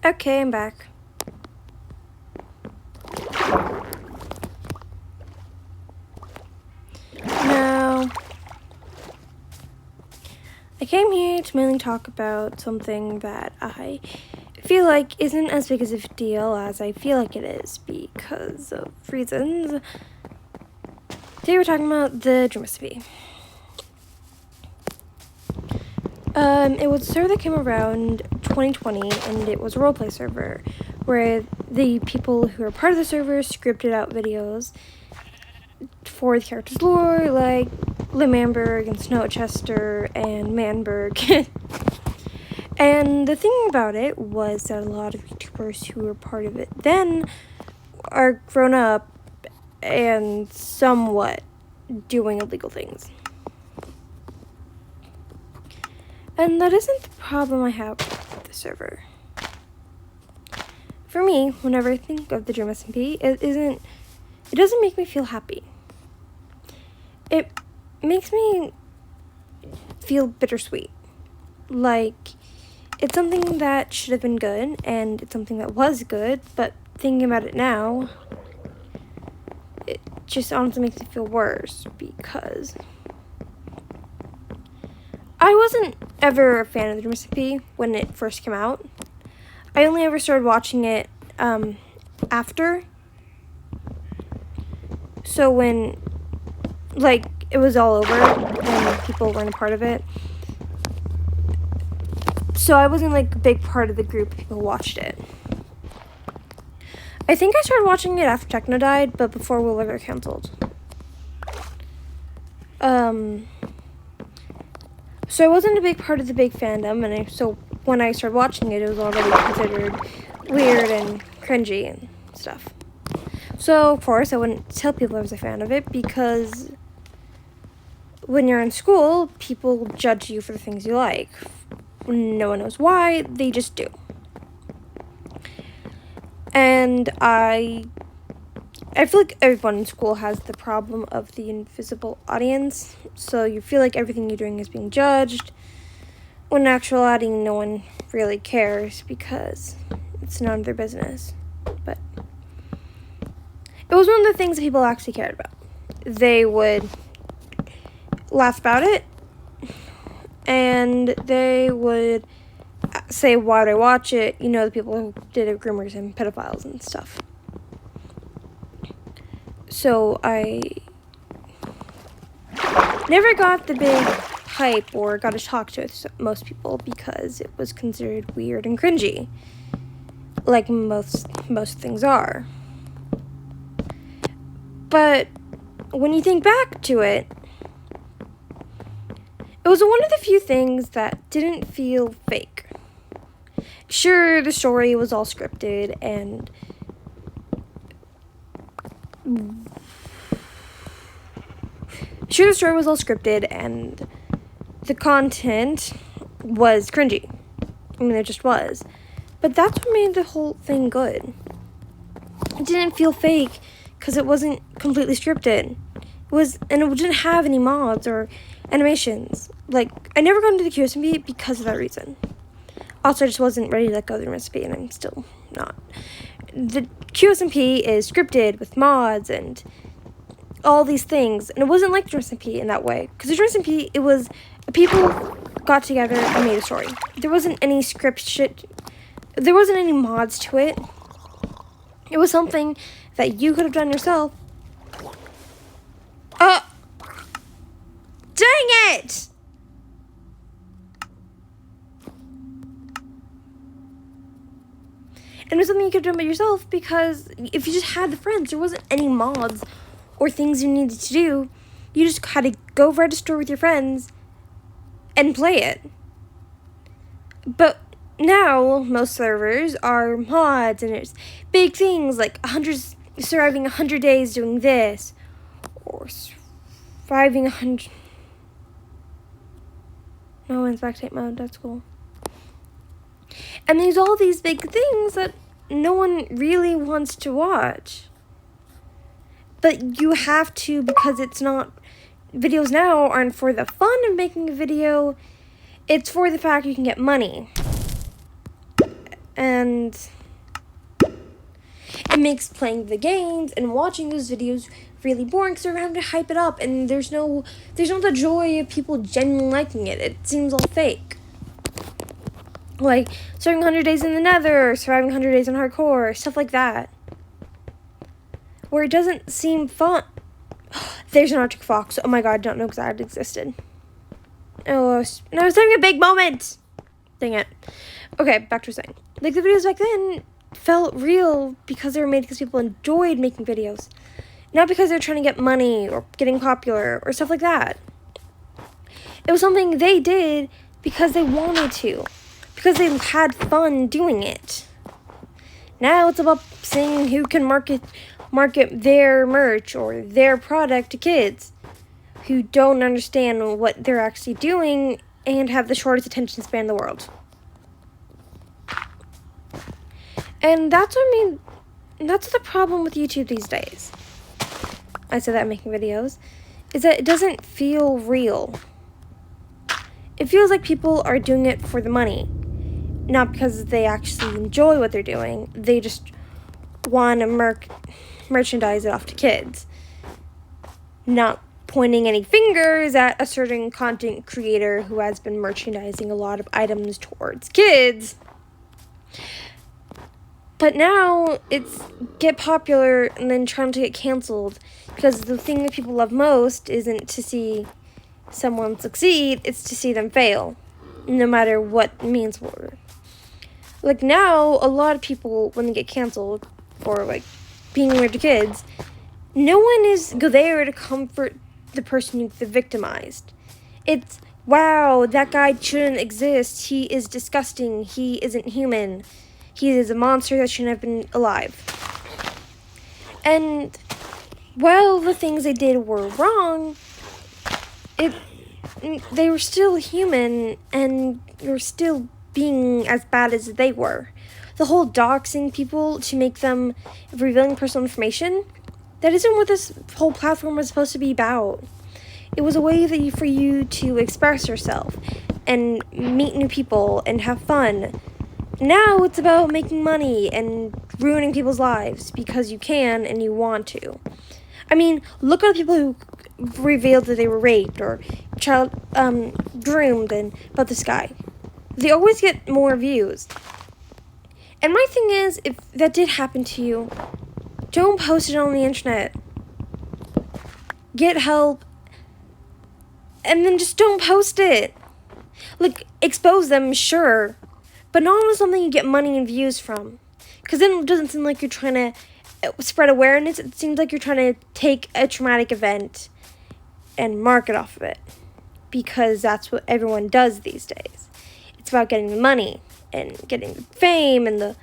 Okay, I'm back. Now, I came here to mainly talk about something that I feel like isn't as big of a deal as I feel like it is because of reasons. Today we're talking about the Dream Recipe. It was a server that came around 2020, and it was a roleplay server where the people who were part of the server scripted out videos for the characters' lore, like Limamberg and Snowchester and Manberg. And the thing about it was that a lot of YouTubers who were part of it then are grown up and somewhat doing illegal things. And that isn't the problem I have with the server. For me, whenever I think of the Dream SMP, it doesn't make me feel happy. It makes me feel bittersweet. Like, it's something that should have been good, and it's something that was good, but thinking about it now, it just honestly makes me feel worse, because I wasn't ever a fan of the Dream Recipe when it first came out. I only ever started watching it after. So when, like, it was all over and people weren't a part of it. So I wasn't, like, a big part of the group of people who watched it. I think I started watching it after Techno died, but before Willer got canceled. So I wasn't a big part of the big fandom, and so when I started watching it, it was already considered weird and cringy and stuff. So, of course, I wouldn't tell people I was a fan of it, because when you're in school, people judge you for the things you like. No one knows why, they just do. And I feel like everyone in school has the problem of the invisible audience, so you feel like everything you're doing is being judged, when in actuality no one really cares because it's none of their business. But it was one of the things that people actually cared about. They would laugh about it, and they would say, why would I watch it? You know, the people who did it, groomers and pedophiles and stuff. So I never got the big hype or got to talk to most people because it was considered weird and cringy, like most things are. But when you think back to it, it was one of the few things that didn't feel fake. Sure, the story was all scripted and the content was cringy. I mean, it just was. But that's what made the whole thing good. It didn't feel fake because it wasn't completely scripted. It didn't have any mods or animations. Like, I never got into the QSMP because of that reason. Also, I just wasn't ready to let go of the recipe, and I'm still not. The QSMP is scripted with mods and all these things, and it wasn't like the SMP in that way. Because the SMP, it was people got together and made a story. There wasn't any script shit. There wasn't any mods to it. It was something that you could have done yourself. Dang it! And it was something you could have done by yourself, because if you just had the friends, there wasn't any mods or things you needed to do. You just had to go register with your friends and play it. But now, most servers are mods, and there's big things like surviving 100 days doing this, or surviving 100... No, in spectate mode, that's cool. And there's all these big things that no one really wants to watch. But you have to, because it's not... Videos now aren't for the fun of making a video. It's for the fact you can get money. And it makes playing the games and watching those videos really boring because they're having to hype it up, and there's not the joy of people genuinely liking it. It seems all fake. Like surviving 100 days in the Nether, surviving 100 days in hardcore, stuff like that, where it doesn't seem fun. There's an Arctic Fox. Oh my god, I don't know because that existed. Oh, I was having a big moment. Dang it. Okay, back to saying. Like, the videos back then felt real because they were made because people enjoyed making videos. Not because they're trying to get money or getting popular or stuff like that. It was something they did because they wanted to. Because they had fun doing it. Now it's about seeing who can market their merch or their product to kids who don't understand what they're actually doing and have the shortest attention span in the world. And that's the problem with YouTube these days. I said that making videos, is that it doesn't feel real. It feels like people are doing it for the money, not because they actually enjoy what they're doing. They just want to merchandise it off to kids. Not pointing any fingers at a certain content creator who has been merchandising a lot of items towards kids. But now it's get popular and then trying to get canceled, because the thing that people love most isn't to see someone succeed, it's to see them fail, no matter what means were. Like, now, a lot of people, when they get canceled for, like, being weird to kids, no one is there to comfort the person who's victimized. It's, wow, that guy shouldn't exist, he is disgusting, he isn't human, he is a monster that shouldn't have been alive. And while the things they did were wrong, they were still human, and you're still being as bad as they were. The whole doxing people to make them revealing personal information, that isn't what this whole platform was supposed to be about. It was a way for you to express yourself and meet new people and have fun. Now it's about making money and ruining people's lives because you can and you want to. I mean, look at the people who revealed that they were raped or groomed and about this guy. They always get more views. And my thing is, if that did happen to you, don't post it on the internet. Get help. And then just don't post it. Like, expose them, sure. But not on something you get money and views from. Because then it doesn't seem like you're trying to spread awareness. It seems like you're trying to take a traumatic event and market off of it. Because that's what everyone does these days. It's about getting the money and getting the fame and the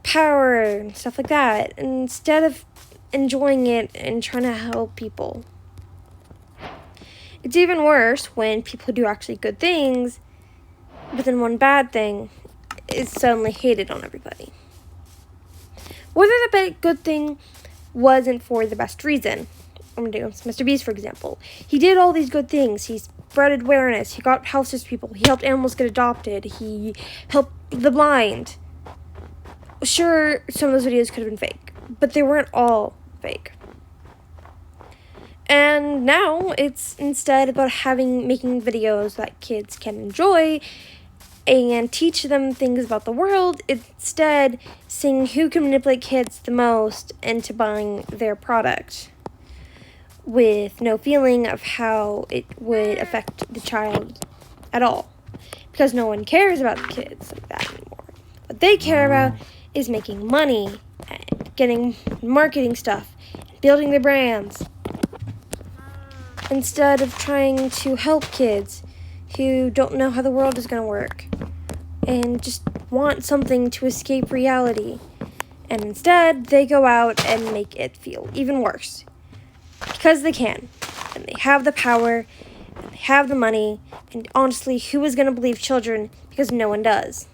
power and stuff like that, instead of enjoying it and trying to help people. It's even worse when people do actually good things, but then one bad thing is suddenly hated on everybody. Whether the good thing wasn't for the best reason. I'm going to do Mr. Beast, for example. He did all these good things. He spread awareness. He got houses to people. He helped animals get adopted. He helped the blind. Sure, some of those videos could have been fake, but they weren't all fake. And now it's instead about making videos that kids can enjoy and teach them things about the world, instead seeing who can manipulate kids the most into buying their product with no feeling of how it would affect the child at all. Because no one cares about the kids like that anymore. What they care about is making money and getting marketing stuff and building their brands, instead of trying to help kids who don't know how the world is going to work and just want something to escape reality. And instead, they go out and make it feel even worse. Because they can. And they have the power. And they have the money. And honestly, who is going to believe children? Because no one does.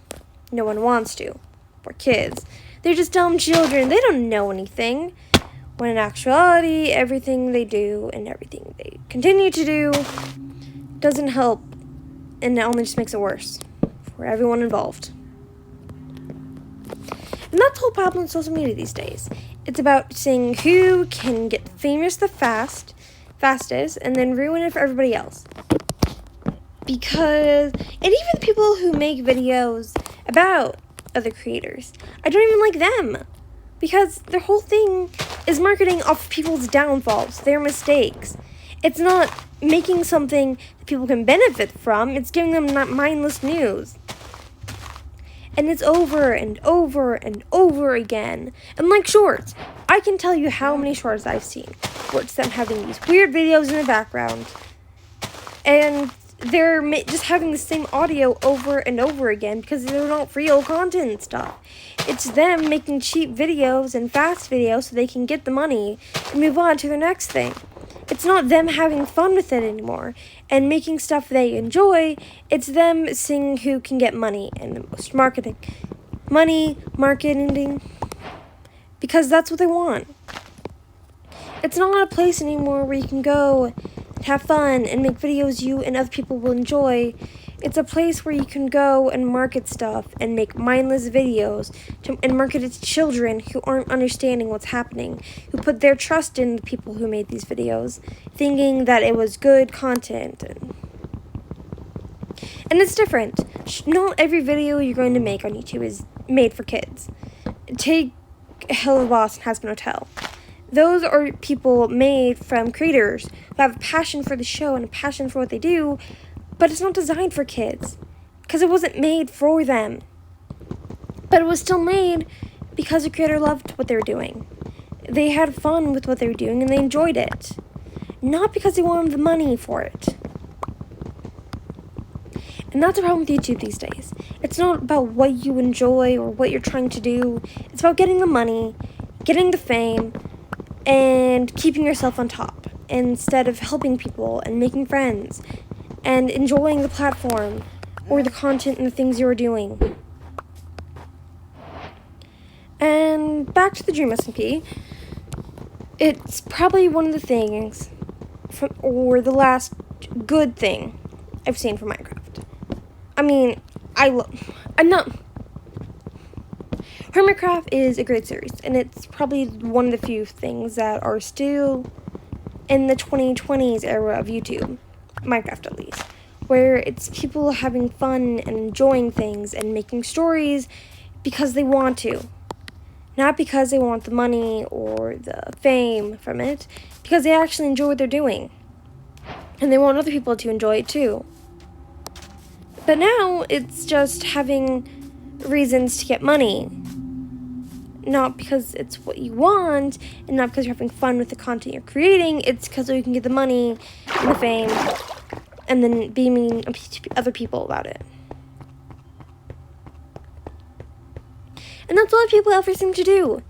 No one wants to. For kids. They're just dumb children. They don't know anything. When in actuality, everything they do and everything they continue to do doesn't help, and it only just makes it worse for everyone involved. And that's the whole problem with social media these days. It's about seeing who can get famous the fastest, and then ruin it for everybody else. And even the people who make videos about other creators, I don't even like them. Because their whole thing is marketing off people's downfalls, their mistakes. It's not making something that people can benefit from, it's giving them mindless news. And it's over and over and over again. And like shorts, I can tell you how many shorts I've seen where it's them having these weird videos in the background, and they're just having the same audio over and over again because they're not real content and stuff. It's them making cheap videos and fast videos so they can get the money and move on to their next thing. It's not them having fun with it anymore and making stuff they enjoy. It's them seeing who can get money and the most marketing. Because that's what they want. It's not a place anymore where you can go and have fun and make videos you and other people will enjoy. It's a place where you can go and market stuff and make mindless videos and market it to children who aren't understanding what's happening, who put their trust in the people who made these videos, thinking that it was good content. And it's different. Not every video you're going to make on YouTube is made for kids. Take Hello Boss and Hazbin Hotel. Those are people made from creators who have a passion for the show and a passion for what they do, but it's not designed for kids because it wasn't made for them. But it was still made because the creator loved what they were doing. They had fun with what they were doing and they enjoyed it, not because they wanted the money for it. And that's the problem with YouTube these days. It's not about what you enjoy or what you're trying to do. It's about getting the money, getting the fame, and keeping yourself on top instead of helping people and making friends and enjoying the platform or the content and the things you're doing. And back to the Dream SMP. It's probably one of the things or the last good thing I've seen from Minecraft. I mean, Hermitcraft is a great series, and it's probably one of the few things that are still in the 2020s era of YouTube, Minecraft at least, where it's people having fun and enjoying things and making stories because they want to. Not because they want the money or the fame from it, because they actually enjoy what they're doing. And they want other people to enjoy it too. But now it's just having reasons to get money. Not because it's what you want, and not because you're having fun with the content you're creating. It's because you can get the money and the fame, and then be mean to other people about it. And that's what people ever seem to do.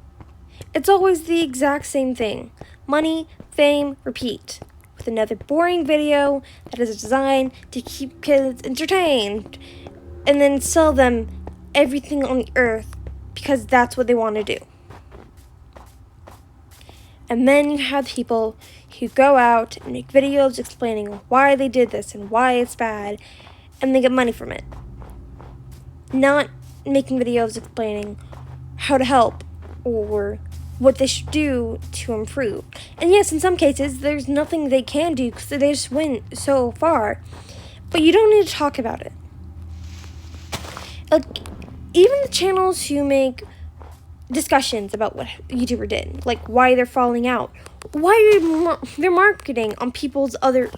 It's always the exact same thing. Money, fame, repeat. With another boring video that is designed to keep kids entertained. And then sell them everything on the earth because that's what they want to do. And then you have people who go out and make videos explaining why they did this and why it's bad, and they get money from it. Not making videos explaining how to help or what they should do to improve. And yes, in some cases, there's nothing they can do because they just went so far. But you don't need to talk about it. Like, even the channels who make discussions about what YouTuber did, like why they're falling out, why they're marketing on people's other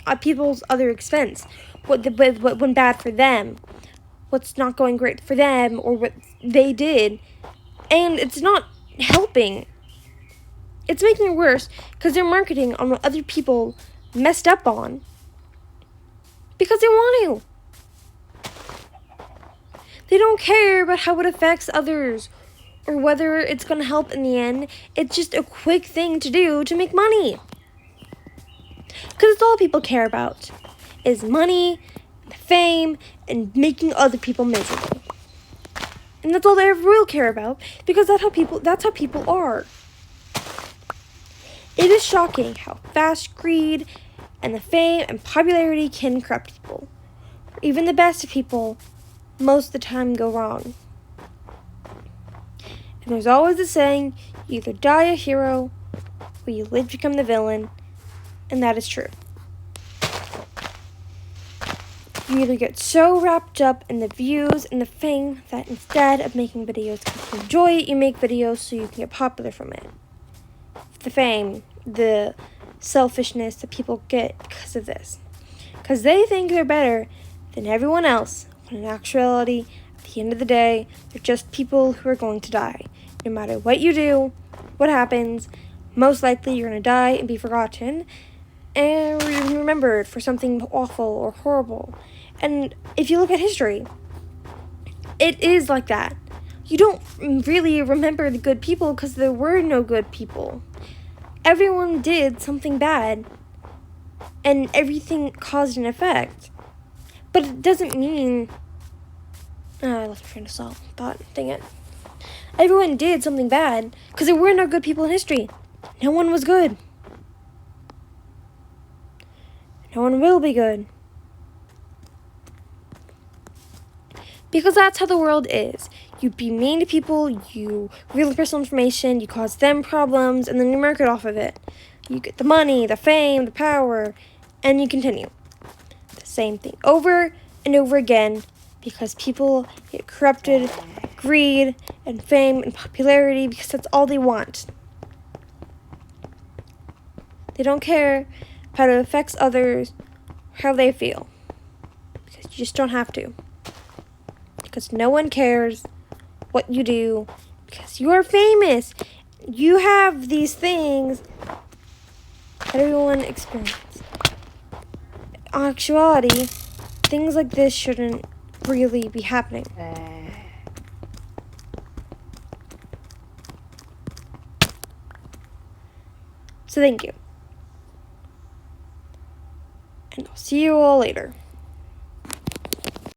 expense, what went bad for them, what's not going great for them, or what they did, and it's not helping. It's making it worse because they're marketing on what other people messed up on because they want to. They don't care about how it affects others or whether it's going to help in the end. It's just a quick thing to do to make money. Because it's all people care about is money, fame, and making other people miserable. And that's all they ever will care about because that's how people are. It is shocking how fast greed and the fame and popularity can corrupt people. Even the best of people most of the time go wrong. And there's always the saying, you either die a hero or you live to become the villain. And that is true. You either get so wrapped up in the views and the fame that instead of making videos because you enjoy it, you make videos so you can get popular from it. The fame, the selfishness that people get because of this. Because they think they're better than everyone else, when in actuality, at the end of the day, they're just people who are going to die. No matter what you do, what happens, most likely you're going to die and be forgotten and remembered for something awful or horrible. And if you look at history, it is like that. You don't really remember the good people because there were no good people. Everyone did something bad, and everything caused an effect. But it doesn't mean... I lost my train of thought. Dang it. Everyone did something bad because there were no good people in history. No one was good. No one will be good. Because that's how the world is. You be mean to people, you reveal personal information, you cause them problems, and then you market off of it. You get the money, the fame, the power, and you continue. The same thing over and over again because people get corrupted by greed and fame and popularity because that's all they want. They don't care how it affects others or how they feel because you just don't have to. Because no one cares what you do because you are famous. You have these things that everyone experiences. In actuality, things like this shouldn't really be happening. So thank you. And I'll see you all later.